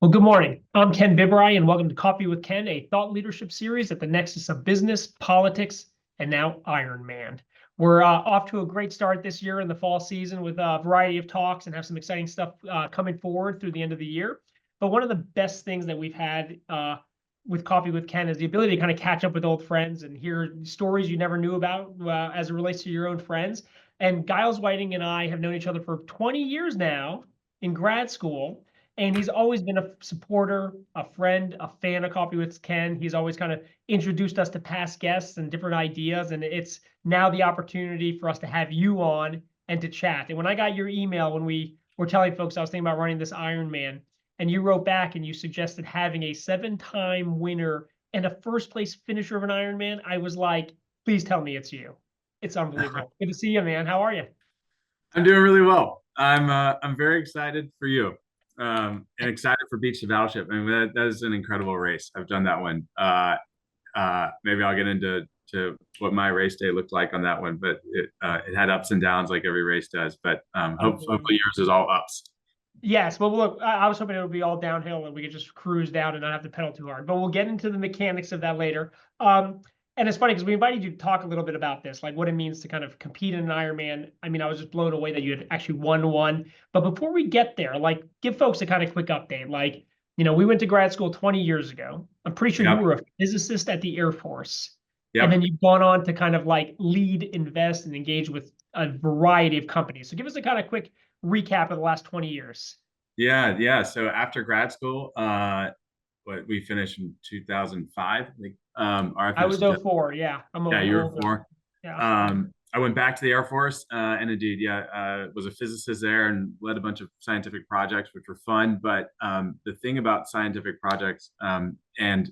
Well, good morning. I'm Ken Bibrai, and welcome to Coffee with Ken, a thought leadership series at the nexus of business, politics, and now Ironman. We're off to a great start this year in the fall season with a variety of talks and have some exciting stuff coming forward through the end of the year. But one of the best things that we've had with Coffee with Ken is the ability to kind of catch up with old friends and hear stories you never knew about as it relates to your own friends. And Giles Whiting and I have known each other for 20 years now in grad school. And he's always been a supporter, a friend, a fan of Coffee with Ken. He's always kind of introduced us to past guests and different ideas. And it's now the opportunity for us to have you on and to chat. And when I got your email, when we were telling folks I was thinking about running this Ironman, and you wrote back and you suggested having a 7-time winner and a first place finisher of an Ironman, I was like, please tell me it's you. It's unbelievable. Good to see you, man. How are you? I'm doing really well. I'm very excited for you, and excited for Beach to Battleship. I mean, that is an incredible race. I've done that one. Maybe I'll get into what my race day looked like on that one, but it had ups and downs like every race does. But hopefully yours is all ups. Yes, well, look, I was hoping it would be all downhill and we could just cruise down and not have to pedal too hard. But we'll get into the mechanics of that later. And it's funny because we invited you to talk a little bit about this, like what it means to kind of compete in an Ironman. I mean, I was just blown away that you had actually won one. But before we get there, like, give folks a kind of quick update. Like, we went to grad school 20 years ago. I'm pretty sure you Yep. were a physicist at the Air Force. And Yep. then you've gone on to kind of like lead, invest, and engage with a variety of companies. So give us a kind of quick recap of the last 20 years. Yeah. Yeah. So after grad school, what we finished in 2005, I think, or I I finished was in 2000. 04. Yeah, I'm Yeah, you were older. four. Yeah. I went back to the Air Force, and indeed, yeah, was a physicist there and led a bunch of scientific projects, which were fun. But the thing about scientific projects and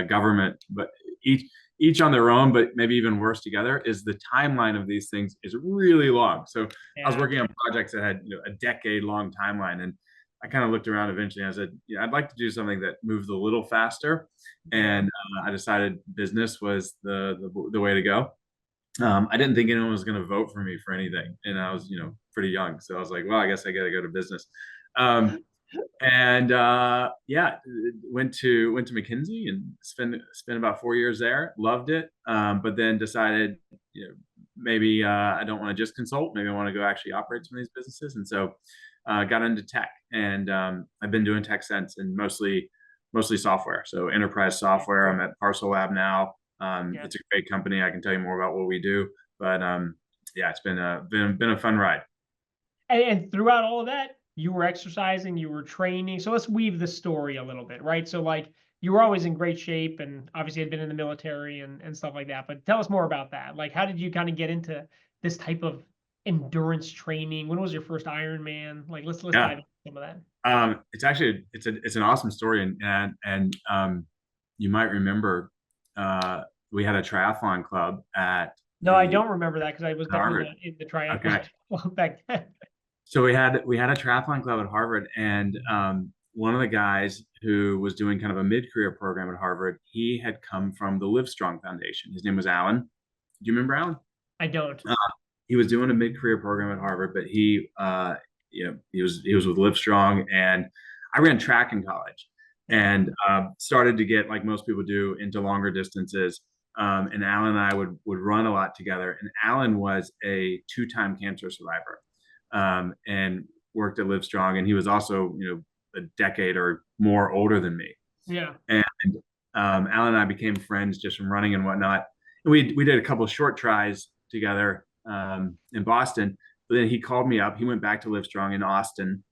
government, but each on their own, but maybe even worse together, is the timeline of these things is really long. So I was Yeah. working on projects that had a decade-long timeline, and I kind of looked around eventually. And I said, yeah, I'd like to do something that moves a little faster, Yeah. and I decided business was the way to go. I didn't think anyone was going to vote for me for anything, and I was, pretty young, so I was like, well, I guess I got to go to business. Um, and yeah, went to McKinsey and spent about 4 years there. Loved it, but then decided, maybe I don't want to just consult. Maybe I want to go actually operate some of these businesses, and so got into tech, and I've been doing tech since, and mostly software. So enterprise software. I'm at Parcel Lab now. Yeah. It's a great company. I can tell you more about what we do, but yeah, it's been a fun ride. And throughout all of that, you were exercising, you were training. So let's weave the story a little bit, right? So like you were always in great shape and obviously had been in the military and stuff like that. But tell us more about that. Like how did you kind of get into this type of endurance training? When was your first Ironman? Like let's Yeah, dive into some of that. it's actually it's an awesome story, and you might remember we had a triathlon club at No, I the don't remember that because I was definitely Harvard. not in the Okay, triathlon back then. so we had a triathlon club at Harvard, and one of the guys who was doing kind of a mid-career program at Harvard, he had come from the Livestrong Foundation. His name was Alan. Do you remember Alan? I don't. He was doing a mid-career program at Harvard, but he was with Livestrong, and I ran track in college, and started to get, like most people do, into longer distances. And Alan and I would run a lot together. And Alan was a two-time cancer survivor, and worked at Livestrong, and he was also a decade or more older than me. Yeah. And Alan and I became friends just from running and whatnot. And we did a couple of short tries together in Boston. But then he called me up. He went back to Livestrong in Austin.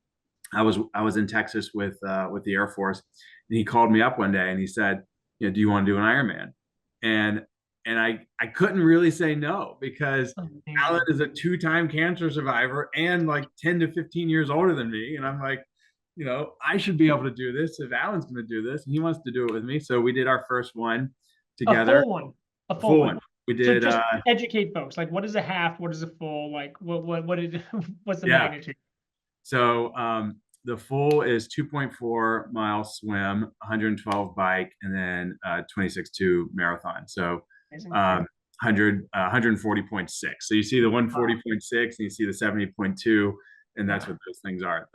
I was in Texas with the Air Force, and he called me up one day and he said, "Do you want to do an Ironman?" And I couldn't really say no, because Alan Amazing. is a two-time cancer survivor and like 10 to 15 years older than me, and I'm like, I should be able to do this if Alan's going to do this, and he wants to do it with me. So we did our first one A together, full one. A a full full one. one. We So did, just educate folks. Like, what is a half? What is a full? Like, what did, what's the yeah. magnitude? So the full is 2.4 mile swim, 112 bike, and then 26.2 marathon. So Amazing. 140.6. So you see the Wow. 140.6 and you see the 70.2, and that's Yeah. what those things are.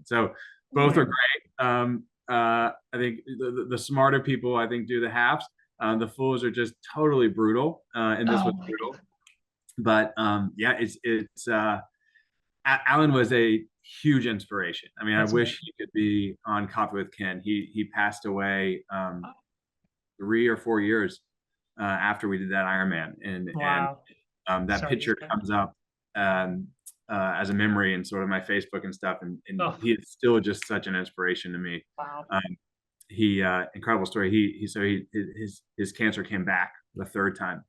So both are Yeah. great. I think the smarter people, I think, do the halves. The fulls are just totally brutal, and this Oh was my brutal. But yeah, Alan was a huge inspiration. I mean, I That's wish amazing. he could be on Coffee with Ken. He passed away 3 or 4 years after we did that Ironman, and Wow. that Sorry. picture comes up um, as a memory in sort of my Facebook and stuff. And Oh, he is still just such an inspiration to me. wow. Um, he incredible story. His cancer came back the third time,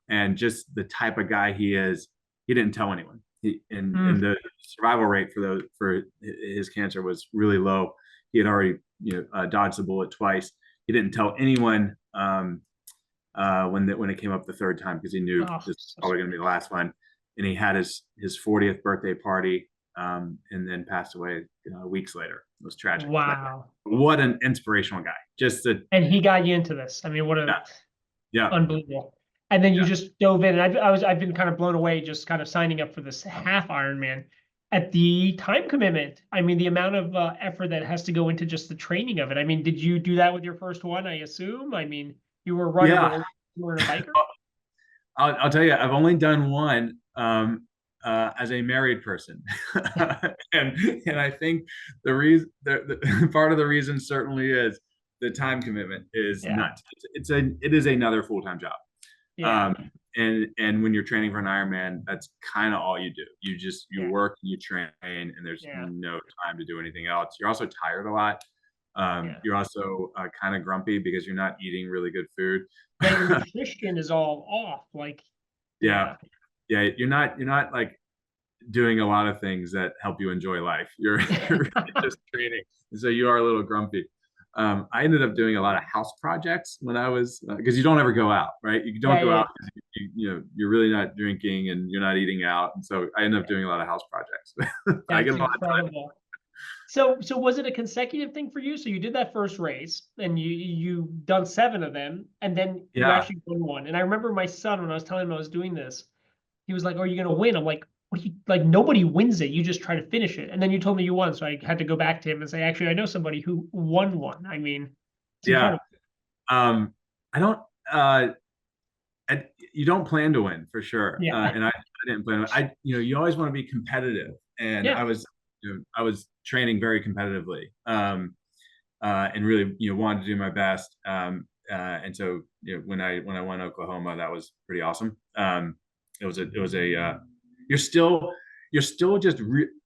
and just the type of guy he is, he didn't tell anyone. And Mm, the survival rate for his cancer was really low. He had already dodged the bullet twice. He didn't tell anyone when it came up the third time because he knew oh, this was so probably going to be the last one. And he had his 40th birthday party, and then passed away weeks later. It was tragic, but wow. what an inspirational guy! Just a And he got you into this. I mean, what a yeah, yeah, unbelievable. And then you yeah. just dove in, and I've been kind of blown away just kind of signing up for this half Ironman at the time commitment. I mean, the amount of effort that has to go into just the training of it. I mean, did you do that with your first one? I assume. I mean, you were a runner, but Yeah. you weren't a biker. I'll tell you, I've only done one as a married person, and I think part of the reason certainly is the time commitment is Yeah, nuts. It is another full time job, yeah, um, and when you're training for an Ironman, that's kind of all you do. You yeah, work, you train, and there's yeah, no time to do anything else. You're also tired a lot. yeah. You're also kind of grumpy because you're not eating really good food. Yeah, your nutrition is all off. Like, Yeah, yeah, yeah, you're not like doing a lot of things that help you enjoy life. You're really just training, and so you are a little grumpy. I ended up doing a lot of house projects when I was because you don't ever go out, right? You don't yeah, go yeah, out because you're really not drinking and you're not eating out, and so I ended up yeah. doing a lot of house projects. I get That's a lot of time. incredible. So was it a consecutive thing for you? So you did that first race, and you done seven of them, and then you Yeah, actually won one. And I remember my son when I was telling him I was doing this, he was like, "Are you gonna win?" I'm like, "What do you like? Nobody wins it. You just try to finish it." And then you told me you won, so I had to go back to him and say, "Actually, I know somebody who won one." I mean, it's yeah. incredible. I don't. Uh, you don't plan to win for sure, Yeah, and I didn't plan. You always want to be competitive, and yeah, I was training very competitively, and really wanted to do my best. And so when I won Oklahoma, that was pretty awesome. It was a you're still just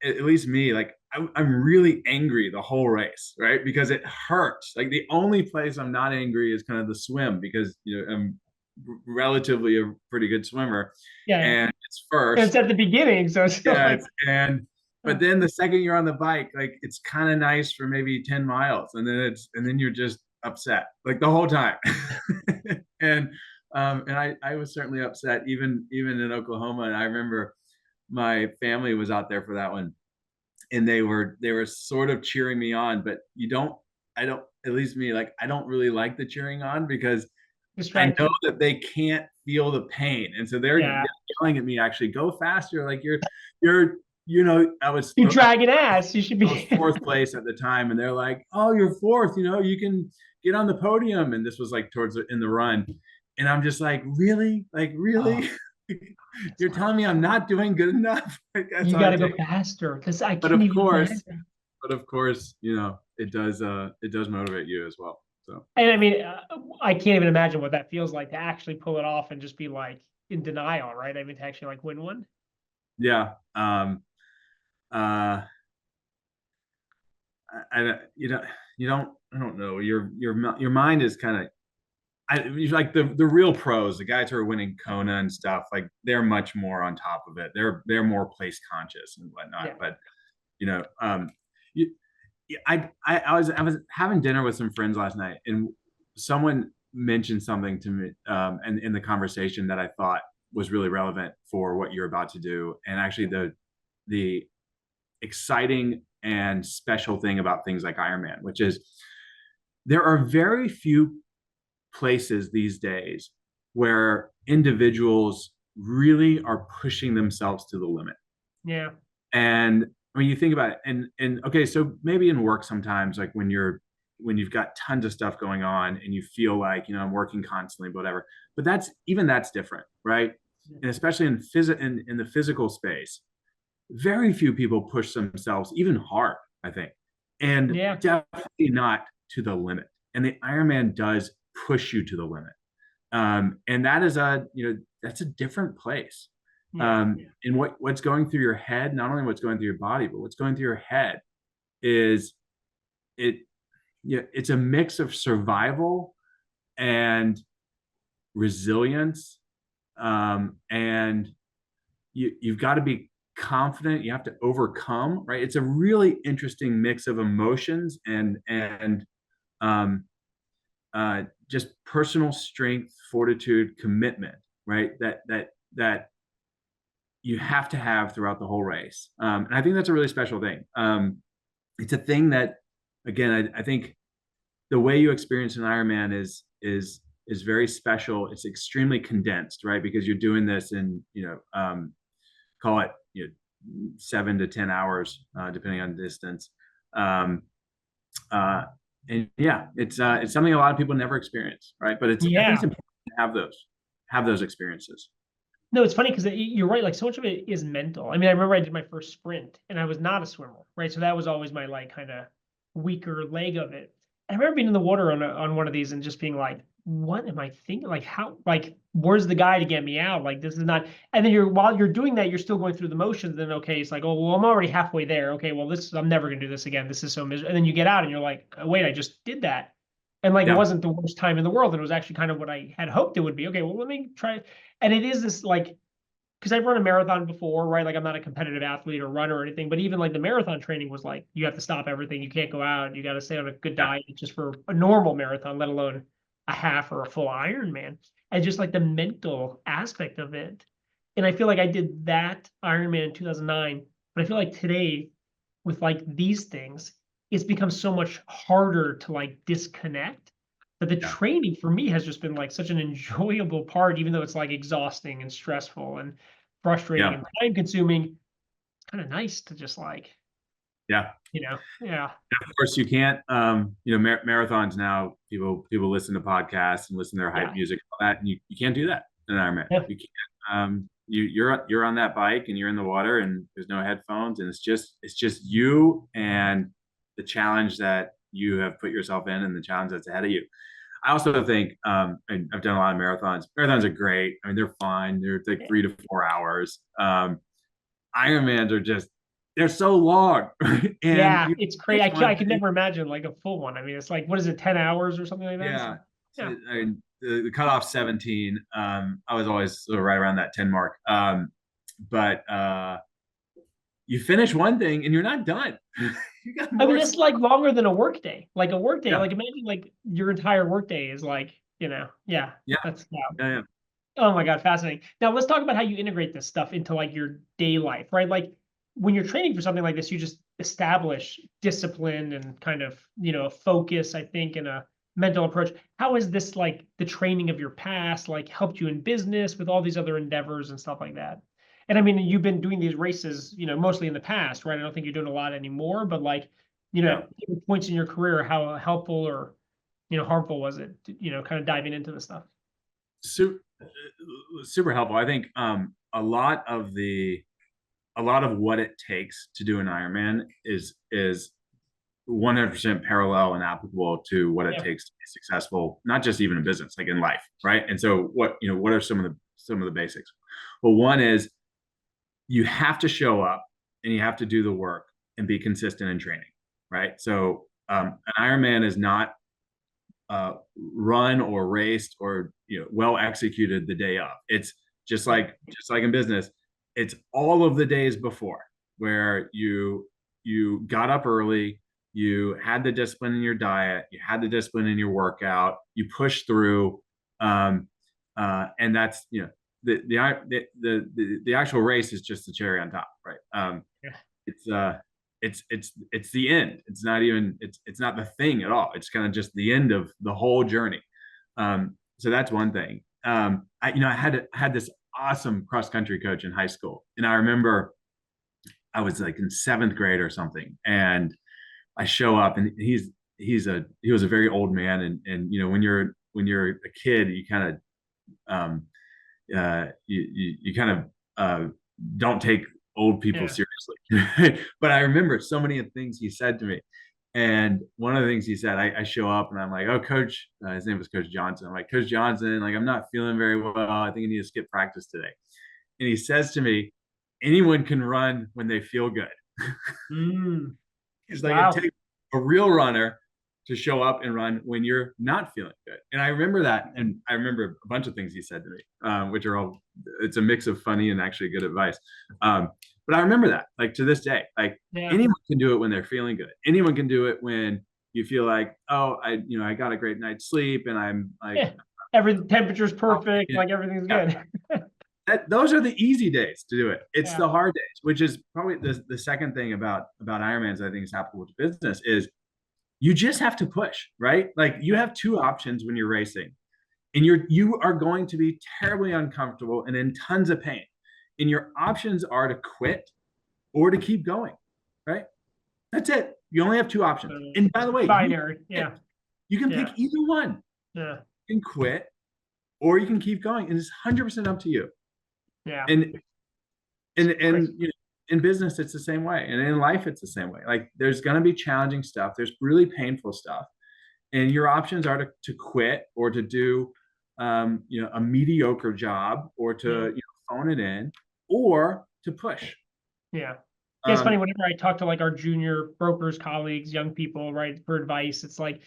at least me, like I'm really angry the whole race, right? Because it hurts. Like the only place I'm not angry is kind of the swim because I'm relatively a pretty good swimmer, yeah, yeah. and it's And it's first. at the beginning, so it's still Yeah, like, but then the second you're on the bike, like it's kind of nice for maybe 10 miles, and then you're just upset like the whole time. and I was certainly upset even in Oklahoma. And I remember my family was out there for that one, and they were sort of cheering me on, but I don't, at least me, like I don't really like the cheering on because I know distraction. that they can't feel the pain, and so they're Yeah, yelling at me, actually go faster, like you dragging ass. You should I was be. fourth place at the time, and they're like, oh, you're fourth, you can get on the podium. And this was like in the run, and I'm just like Oh, really, that's you're telling me I'm not doing good enough. Like, that's you how got I to go take it. faster because I but can't of even course imagine. but of course it does motivate you as well, so. And I mean, I can't even imagine what that feels like to actually pull it off and just be like in denial, right? I mean, to actually like win one. Yeah. Uh I I don't know, your mind is kind of, like the real pros, the guys who are winning Kona and stuff, like they're much more on top of it. They're more place conscious and whatnot. Yeah. But you know, you, I was having dinner with some friends last night, and someone mentioned something to me, and in the conversation that I thought was really relevant for what you're about to do, and actually the exciting and special thing about things like Ironman, which is there are very few places these days where individuals really are pushing themselves to the limit. Yeah. And when you think about it, and okay, so maybe in work sometimes, like when you're when you've got tons of stuff going on and you feel like, I'm working constantly, whatever. But that's different, right? And especially in the physical space, very few people push themselves even hard, I think, and Yeah. definitely not to the limit. And the Ironman does push you to the limit, and that is that's a different place. Yeah. And what's going through your head, not only what's going through your body, but what's going through your head is it. Yeah, it's a mix of survival and resilience, and you've got to be confident. You have to overcome, right? It's a really interesting mix of emotions and um, just personal strength, fortitude, commitment, right? That you have to have throughout the whole race, and I think that's a really special thing. It's a thing that, again, I think the way you experience an Ironman is very special. It's extremely condensed, right? Because you're doing this in call it 7 to 10 hours, depending on the distance. Um, and yeah, it's something a lot of people never experience, right? But I think it's Yeah. important to have those experiences. No, it's funny because you're right. Like so much of it is mental. I mean, I remember I did my first sprint and I was not a swimmer, right? So that was always my like kind of weaker leg of it. I remember being in the water on one of these and just being like, what am I thinking? Like how, like, where's the guy to get me out? Like this is not, and then while you're doing that, you're still going through the motions. Then, okay, it's like, oh, well, I'm already halfway there. Okay, well, I'm never going to do this again. This is so miserable. And then you get out and you're like, oh, wait, I just did that. And like, it Yeah, wasn't the worst time in the world. And it was actually kind of what I had hoped it would be. Okay, well, let me try. And it is this like, because I've run a marathon before, right? Like I'm not a competitive athlete or runner or anything, but even like the marathon training was like you have to stop everything. You can't go out. You got to stay on a good yeah, diet just for a normal marathon, let alone a half or a full Ironman. And just like the mental aspect of it. And I feel like I did that Ironman in 2009, but I feel like today with like these things, it's become so much harder to like disconnect. But the yeah, training for me has just been like such an enjoyable part, even though it's like exhausting and stressful and frustrating yeah, and time consuming. Kind of nice to just like, yeah. yeah, Of course, you can't. Marathons now. People listen to podcasts and listen to their hype yeah, music, and all that, and you can't do that in an Ironman. yeah, You can't. You're on that bike and you're in the water and there's no headphones and it's just you and the challenge that you have put yourself in and the challenge that's ahead of you. I also think, and I've done a lot of marathons. Marathons are great. I mean, they're fine. They're like yeah. 3 to 4 hours. Ironmans are just they're so long, and Yeah, you it's crazy. finish I one could thing. never imagine like a full one. I mean, it's like, what is it, 10 hours or something like that? It's Yeah. like, So, yeah, I mean, the cutoff 17. I was always sort of right around that 10 mark. But you finish one thing and you're not done. You got I mean, more it's stuff. like longer than a work day. Like a work day, Yeah. like imagine like your entire work day is like, yeah, Yeah. that's yeah. Yeah. Yeah. Oh my God, fascinating. Now let's talk about how you integrate this stuff into like your day life, right? Like when you're training for something like this, you just establish discipline and kind of, focus, I think, and a mental approach. How has this like the training of your past like helped you in business with all these other endeavors and stuff like that? And I mean, you've been doing these races, mostly in the past, right? I don't think you're doing a lot anymore, but like, Yeah. different points in your career, how helpful or, harmful was it, kind of diving into the stuff? Super, super helpful. I think a lot of what it takes to do an Ironman is 100% parallel and applicable to what it Yeah. takes to be successful, not just even in business, like in life, right? And so what are some of the basics? Well, one is you have to show up and you have to do the work and be consistent in training, right? So an Ironman is not run or raced or well executed the day of. It's just like in business, it's all of the days before where you got up early, you had the discipline in your diet, you had the discipline in your workout, you pushed through, and that's the actual race is just the cherry on top, right? Yeah. It's it's the end. It's not even it's not the thing at all. It's kind of just the end of the whole journey. So that's one thing. I had this awesome cross country coach in high school, and I remember I was like in seventh grade or something, and I show up, and he was a very old man, and when you're a kid, you kind of you kind of don't take old people Yeah. seriously. But I remember so many of the things he said to me. And one of the things he said, I show up and I'm like, oh, coach, his name was Coach Johnson. I'm like, Coach Johnson, like, I'm not feeling very well. I think I need to skip practice today. And he says to me, anyone can run when they feel good. Mm, He's like, it wow. takes a real runner to show up and run when you're not feeling good. And I remember that. And I remember a bunch of things he said to me, which are all, it's a mix of funny and actually good advice. But I remember that, like, to this day, like, Yeah. anyone can do it when they're feeling good. Anyone can do it when you feel like, oh, I got a great night's sleep and I'm like, Yeah. Every temperature's perfect, like everything's yeah, good. those are the easy days to do it. It's Yeah. the hard days, which is probably the second thing about Ironmans I think is applicable to business is you just have to push, right? Like, you have two options when you're racing, and you are going to be terribly uncomfortable and in tons of pain. And your options are to quit or to keep going, right? That's it. You only have two options. And by the way, Binary. Yeah. you can pick Yeah. either one. Yeah. You can quit or you can keep going, and it's 100% up to you. Yeah. And Chris. in business, it's the same way, and in life, it's the same way. Like, there's going to be challenging stuff. There's really painful stuff, and your options are to quit or to do a mediocre job, or to Yeah. phone it in, or to push. Yeah. Yeah, it's funny. um Whenever I talk to like our junior brokers, colleagues, young people, right, for advice, it's like,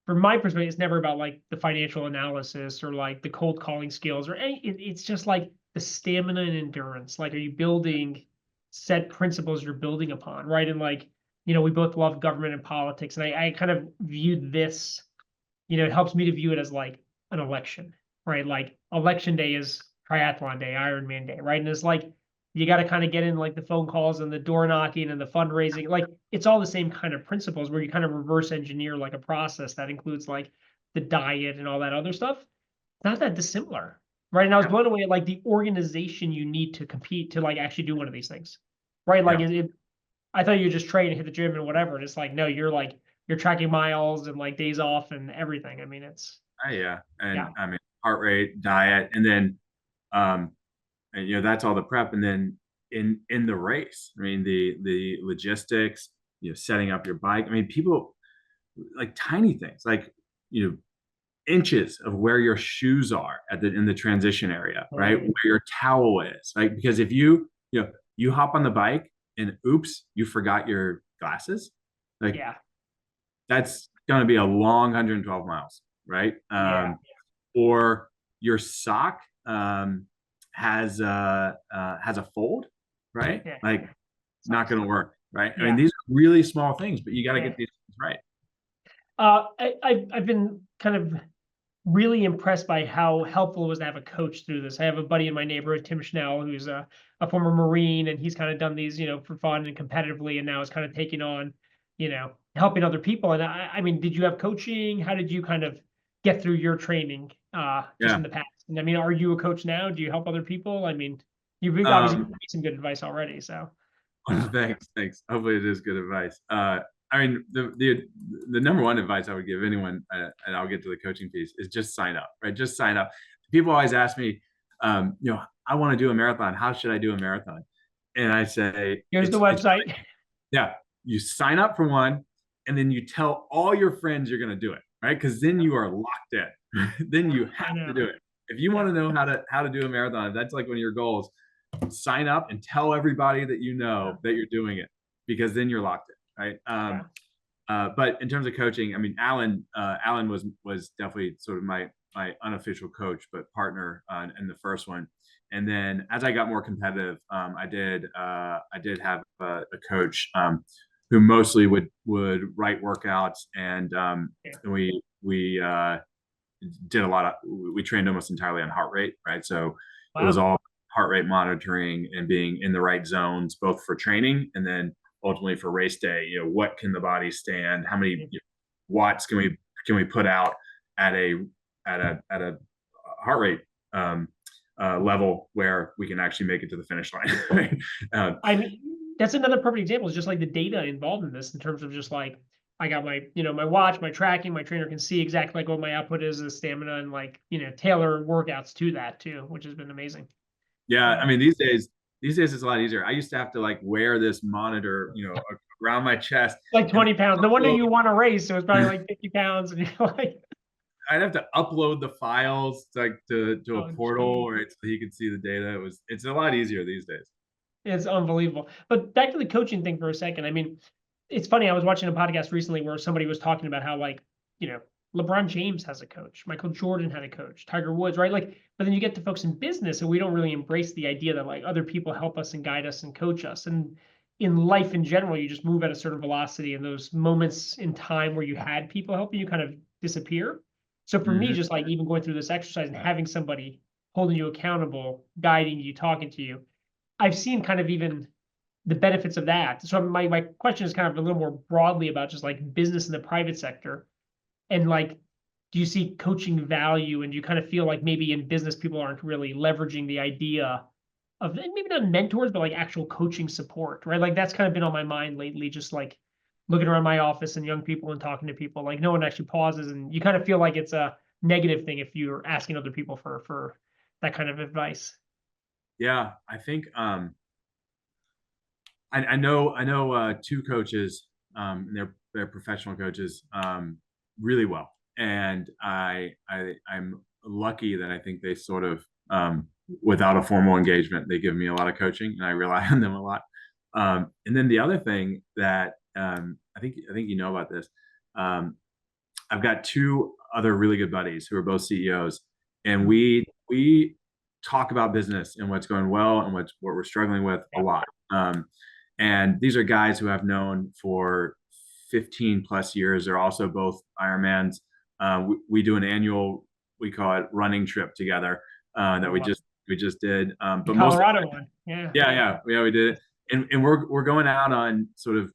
from my perspective, it's never about like the financial analysis or like the cold calling skills or any. It's just like the stamina and endurance. Like, are you building set principles you're building upon, right? And like, we both love government and politics, and I kind of viewed this. It helps me to view it as like an election, right? Like, election day is triathlon day, Ironman day, right? And it's like you got to kind of get in like the phone calls and the door knocking and the fundraising. Like, it's all the same kind of principles where you kind of reverse engineer like a process that includes like the diet and all that other stuff. It's not that dissimilar, right? And I was yeah, blown away at like the organization you need to compete to like actually do one of these things, right? Like, yeah, I thought you just train and hit the gym and whatever. And it's like, no, you're tracking miles and like days off and everything. I mean, it's yeah. And yeah, I mean, heart rate, diet, and then um and that's all the prep. And then in the race, I mean, the logistics, setting up your bike. I mean, people, like, tiny things, like, you know inches of where your shoes are in the transition area, right? Where right. your towel is, right? Because if you hop on the bike and oops, you forgot your glasses, like, Yeah, that's going to be a long 112 miles, right? yeah, Or your sock has a fold, right? yeah. Like, not Sucks. going to work, right? I mean, Yeah, these are really small things, but you got to yeah. get these things right. I've been kind of really impressed by how helpful it was to have a coach through this. I have a buddy in my neighborhood, Tim Schnell, who's a former Marine, and he's kind of done these, for fun and competitively, and now is kind of taking on, helping other people. And I mean, did you have coaching? How did you kind of get through your training just in Yeah. the past? And I mean, are you a coach now? Do you help other people? I mean, you've obviously given Um, me some good advice already. So Thanks. Hopefully, it is good advice. I mean, the number one advice I would give anyone, and I'll get to the coaching piece, is just sign up, right? Just sign up. People always ask me, I want to do a marathon. How should I do a marathon? And I say, here's the it's website. yeah. You sign up for one, and then you tell all your friends you're going to do it, right? Because then you are locked in. Then you I have to know. do it. If you want Yeah, to know how to do a marathon, if that's like one of your goals, sign up and tell everybody that you yeah, know that you're doing it, because then you're locked in, right? yeah. But in terms of coaching, I mean, Alan was definitely sort of my unofficial coach, but partner in the first one. And then as I got more competitive, I did have a coach who mostly would write workouts, Yeah. and we did a lot of we trained almost entirely on heart rate, right? So it was Wow. all heart rate monitoring and being in the right zones, both for training and then ultimately for race day. What can the body stand? How many watts can we put out at a heart rate um, level where we can actually make it to the finish line? I mean, that's another perfect example. Is just like the data involved in this in terms of just like I got my, my watch, my tracking, my trainer can see exactly like what my output is, the stamina, and like, tailor workouts to that too, which has been amazing. Yeah, I So mean these days it's a lot easier. I used to have to like wear this monitor, around my chest, like and 20 pounds. No wonder upload, you want to race. So it's probably like 50 pounds. And you're like, I'd have to upload the files to a oh, portal, geez. right, so he could see the data. It's a lot easier these days. It's unbelievable. But back to the coaching thing for a second. I mean, it's funny. I was watching a podcast recently where somebody was talking about how, like, you know, LeBron James has a coach, Michael Jordan had a coach, Tiger Woods, right? Like, but then you get to folks in business and we don't really embrace the idea that like other people help us and guide us and coach us. And in life in general, you just move at a certain velocity, and those moments in time where you had people helping you kind of disappear. So for me, Hmm. just like even going through this exercise and having somebody holding you accountable, guiding you, talking to you, I've seen kind of even the benefits of that. So my question is kind of a little more broadly about just like business in the private sector. And like, do you see coaching value, and do you kind of feel like maybe in business people aren't really leveraging the idea of, and maybe not mentors, but like actual coaching support, right? Like that's kind of been on my mind lately, just like looking around my office and young people and talking to people, like no one actually pauses, and you kind of feel like it's a negative thing if you're asking other people for that kind of advice. Yeah, I think I know two coaches, and they're professional coaches, really well, and I'm lucky that I think they sort of, without a formal engagement, they give me a lot of coaching, and I rely on them a lot. And then the other thing that, I think you know about this. Um, I've got two other really good buddies who are both CEOs, and Mhm. we talk about business and what's going well and what we're struggling with a Yeah. lot. And these are guys who I've known for 15 plus years. They're also both Ironmans. We do an annual, we call it running trip together, that Oh, we just did. the But most, Colorado one. Yeah. yeah, we did it, and we're going out on sort of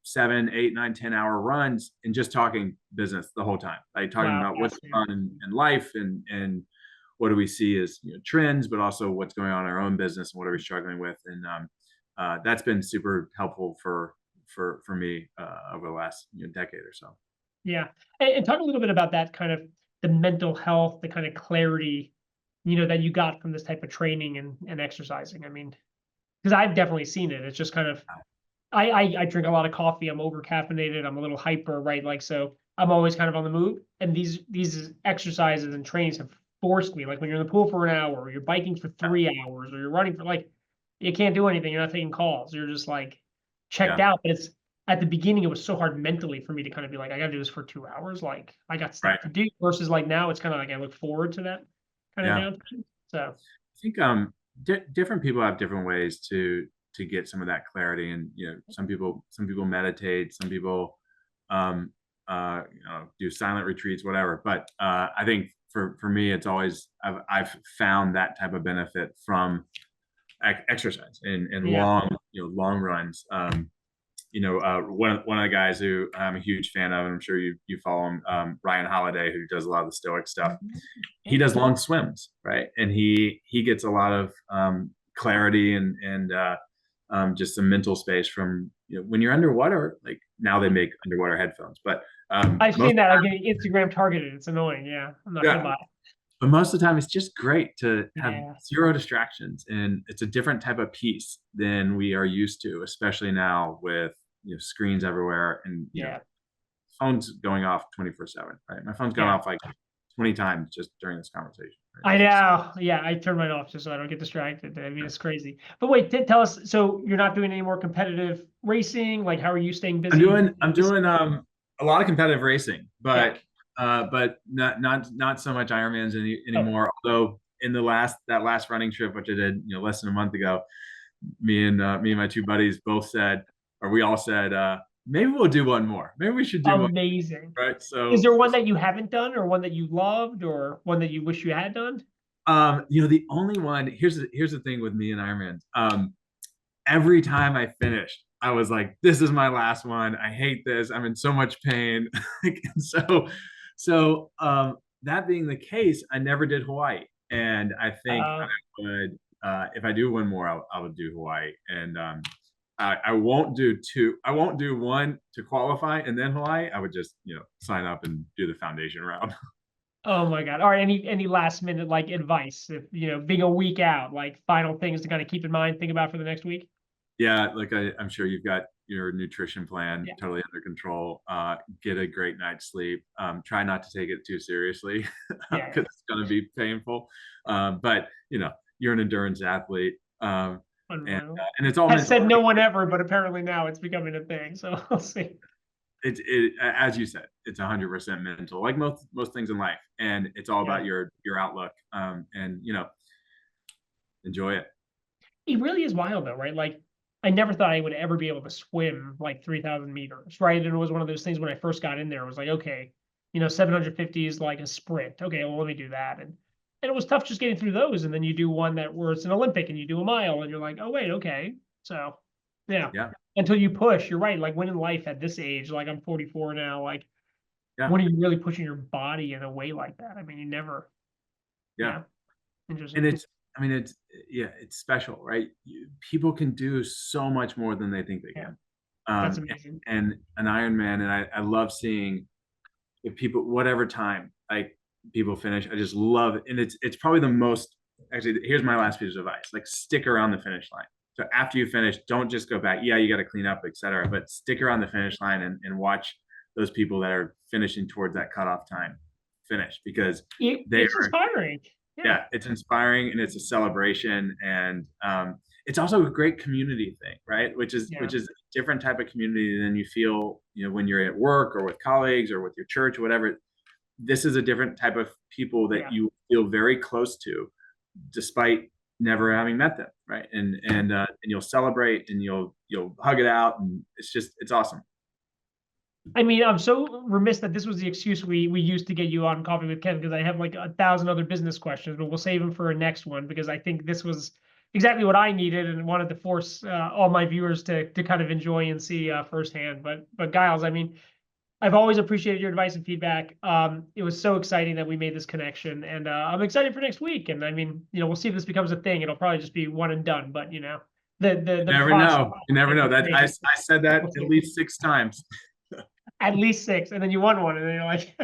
7, 8, 9, 10 hour runs and just talking business the whole time, like talking Wow. about what's Fascinating. going on in life, and what do we see as trends, but also what's going on in our own business and what are we struggling with. And that's been super helpful for me over the last decade or so. Yeah. And talk a little bit about that kind of the mental health, the kind of clarity, that you got from this type of training and exercising. I mean, because I've definitely seen it. It's just kind of I drink a lot of coffee. I'm over caffeinated. I'm a little hyper, right? Like so I'm always kind of on the move. And these exercises and trainings have forced me, like when you're in the pool for an hour, or you're biking for 3 hours, or you're running for like you can't do anything. You're not taking calls. You're just like checked Yeah, out. But it's at the beginning, it was so hard mentally for me to kind of be like, I gotta do this for 2 hours. Like I got right. stuff to do versus like now it's kind of like I look forward to that kind of Yeah, downtime. So I think different people have different ways to get some of that clarity, and some people meditate, some people um, do silent retreats, whatever. But I think for me, it's always I've found that type of benefit from exercise and yeah. long runs. One of the guys who I'm a huge fan of, and I'm sure you follow him, Ryan Holiday, who does a lot of the Stoic stuff. Mhm. He does long swims, right? And he gets a lot of clarity and just some mental space from when you're underwater. Like now they make underwater headphones, but I've most seen that. I'm getting Instagram targeted. It's annoying. Yeah, I'm not gonna yeah, lie. but most of the time it's just great to have Yeah, zero distractions, and it's a different type of peace than we are used to, especially now with screens everywhere, and yeah. phones going off 24/7, right? My phone's gone Yeah, off like 20 times just during this conversation, right? I It's just know. Yeah, I turn mine off just so I don't get distracted. I mean, it's crazy. But wait, tell us. So you're not doing any more competitive racing? Like, how are you staying busy? I'm doing a lot of competitive racing, Yeah. but not so much Ironmans Okay. anymore. Although in that last running trip, which I did less than a month ago, me and my two buddies both said, or we all said, maybe we'll do one more. Maybe we should do one, Amazing. right? Is there one that you haven't done, or one that you loved, or one that you wish you had done? the only one, here's the thing with me and Ironmans. Every time I finished, I was like, this is my last one. I hate this. I'm in so much pain. So that being the case, I never did Hawaii. And I think Uh, I would, if I do one more, I would do Hawaii. And I won't do two. I won't do one to qualify and then Hawaii. I would just, sign up and do the foundation round. Oh my God. All right. Any last minute like advice, if being a week out, like final things to kind of keep in mind, think about for the next week? Yeah, like I'm sure you've got your nutrition plan Yeah. totally under control. Get a great night's sleep. Try not to take it too seriously because Yeah. it's going to be painful. But you're an endurance athlete, Unreal. and it's all Has mental. said no one ever, but apparently now it's becoming a thing. So we'll see. As you said, it's 100% mental, like most things in life, and it's all Yeah. about your outlook. And enjoy it. It really is wild though, right? Like I never thought I would ever be able to swim like 3,000 meters, right? And it was one of those things when I first got in there, it was like, okay, 750 is like a sprint. Okay, well, let me do that. And it was tough just getting through those. And then you do one that where it's an Olympic and you do a mile and you're like, oh, wait, okay. So yeah. Yeah, Until you push, you're right. Like when in life at this age, like I'm 44 now, like yeah, when are you really pushing your body in a way like that? I mean, you never, yeah. yeah, And interesting. it's, I mean, it's special, right? People can do so much more than they think they Yeah, can. that's um, amazing. and an Ironman, and I love seeing if people, whatever time like people finish, I just love it. And it's probably the most, actually, here's my last piece of advice, like stick around the finish line. So after you finish, don't just go back. Yeah, you got to clean up, etc. But stick around the finish line and watch those people that are finishing towards that cutoff time finish, because they It's are, inspiring. Yeah, yeah, it's inspiring and it's a celebration. And it's also a great community thing, right? which is yeah, which is a different type of community than you feel when you're at work or with colleagues or with your church or whatever. This is a different type of people that yeah. you feel very close to despite never having met them, right? And you'll celebrate and you'll hug it out, and it's awesome. I mean, I'm so remiss that this was the excuse we used to get you on Coffee with Ken because I have like 1,000 other business questions, but we'll save them for a next one because I think this was exactly what I needed and wanted to force all my viewers to kind of enjoy and see firsthand. But Giles, I mean, I've always appreciated your advice and feedback. It was so exciting that we made this connection, and I'm excited for next week. And I mean, we'll see if this becomes a thing. It'll probably just be one and done, but the You never process know. You never can know. be That I crazy. said that We'll at see. least 6 times. At least six, and then you won one, and then you're like,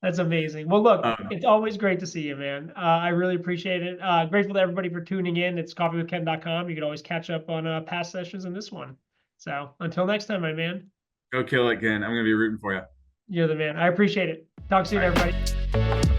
that's amazing. Well, look, um, it's always great to see you, man. I really appreciate it. Grateful to everybody for tuning in. It's coffeewithken.com. You can always catch up on past sessions in this one. So until next time, my man, Go kill it again. I'm gonna be rooting for you. you're the man. I appreciate it. Talk soon, All right. everybody.